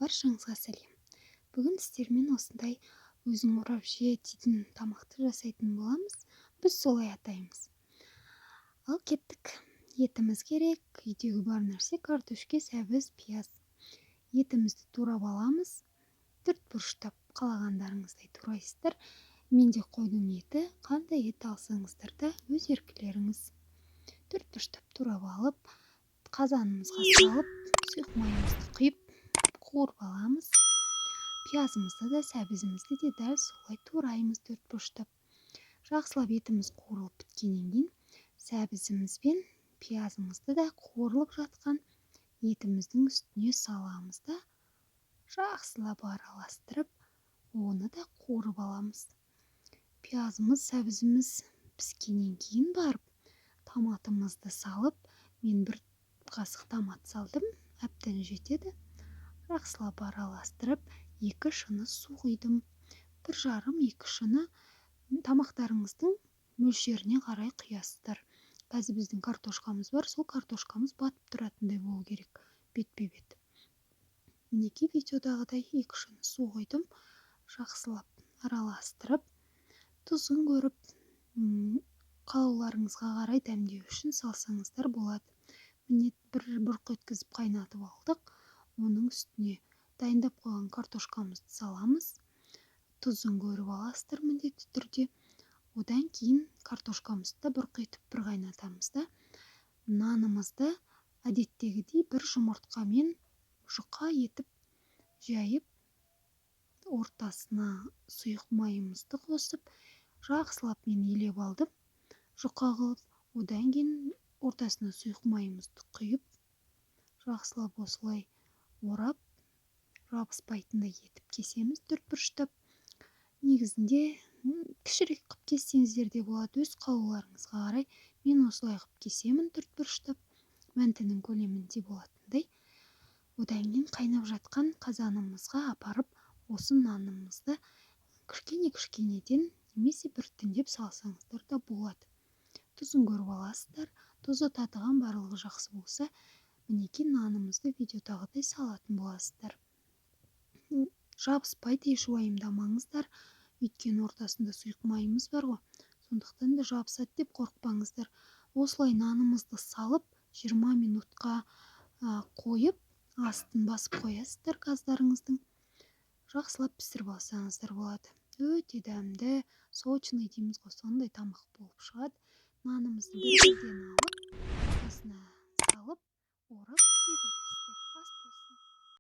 Баршаңызға сәлем. Бүгін сіздермен осындай өзің орап же дейтін тамақты жасайтын боламыз. Біз солай атаймыз. Ал кеттік. Етіміз керек. Үйдегі бар нәрсе картошка, сәбіз, пияз. Етімізді турап аламыз. Төртбұрыштап қалағандарыңыздай турайсыздар. Менде қойдың еті, қандай ет алсаңыздар да өз еркілеріңіз. Төртбұрыштап турап алып, қазанымызға салып, сұйық майымызды құйып, қуырып аламыз. Пиязымызды да, сәбізімізді де дәл солай тураймыз төртбұрыштап. Жақсылап етіміз қуырылып біткеннен кейін, сәбізіміз бен пиязымызды да қуырылып жатқан етіміздің үстіне саламыз да, жақсылап араластырып, оны да қуырып аламыз. Пиязымыз, сәбізіміз піскеннен кейін барып, томатымызды салып, мен бір қасық томат салдым, әбден жетеді. Жақсылап араластырып, 2 шыны су құйдым. 1,5-2 шыны тамақтарыңыздың мөлшеріне қарай құясыздар. Қазір біздің картошкамыз бар, сол картошкамыз батып тұратындай болу керек, бетпе-бет. Мінекей видеодағыдай 2 шыны су құйдым. Жақсылап араластырып, тұзын көріп, қалауларыңызға қарай дәмдеу үшін салсаңыздар болады. Міне бір бұрқ еткізіп қайнатып алдық. Оның үстіне дайындап қойған картошкамызды саламыз. Тұзын көріп аласыздар міндетті түрде. Одан кейін картошкамызды да бұрқ етіп бір қайнатамыз да. Нанымызды әдеттегідей бір жұмыртқамен жұқа етіп жайып, ортасына сұйық майымызды қосып, жақсылап мен елеп алдым. Жұқа қылып, одан кейін ортасына сұйық майымызды құйып, жақсылап осылай орап, жабыспайтындай етіп кесеміз төртбұрыштап. Негізінде кішірек қып кессеңіздер де болады, өз қалауларыңызға қарай. Мен осылай қып кесемін төртбұрыштап, мәнтінің көлемінде болатындай. Одан кейін қайнап жатқан қазанымызға апарып, осы нанымызды кішкене-кішкенеден немесе біртіндеп салсаңыздар да болады. Тұзын көріп аласыздар. Тұзы татыған барлығы жақсы болса, мінекей нанымызды видеодағыдай салатын боласыздар. Жабыспайды, еш уайымдамаңыздар. Өйткені ортасында сұйық майымыз бар ғой. Сондықтан да жабысады деп қорықпаңыздар. Осылай нанымызды салып, 20 минутқа қойып, астын басып қоясыздар газдарыңыздың. Жақсылап пісіріп алсаңыздар болады. Өте дәмді, сочный дейміз ғой, сондай тамақ болып шығады. Нанымызды бір жерден алып, ортасына салып, орап жей береміз.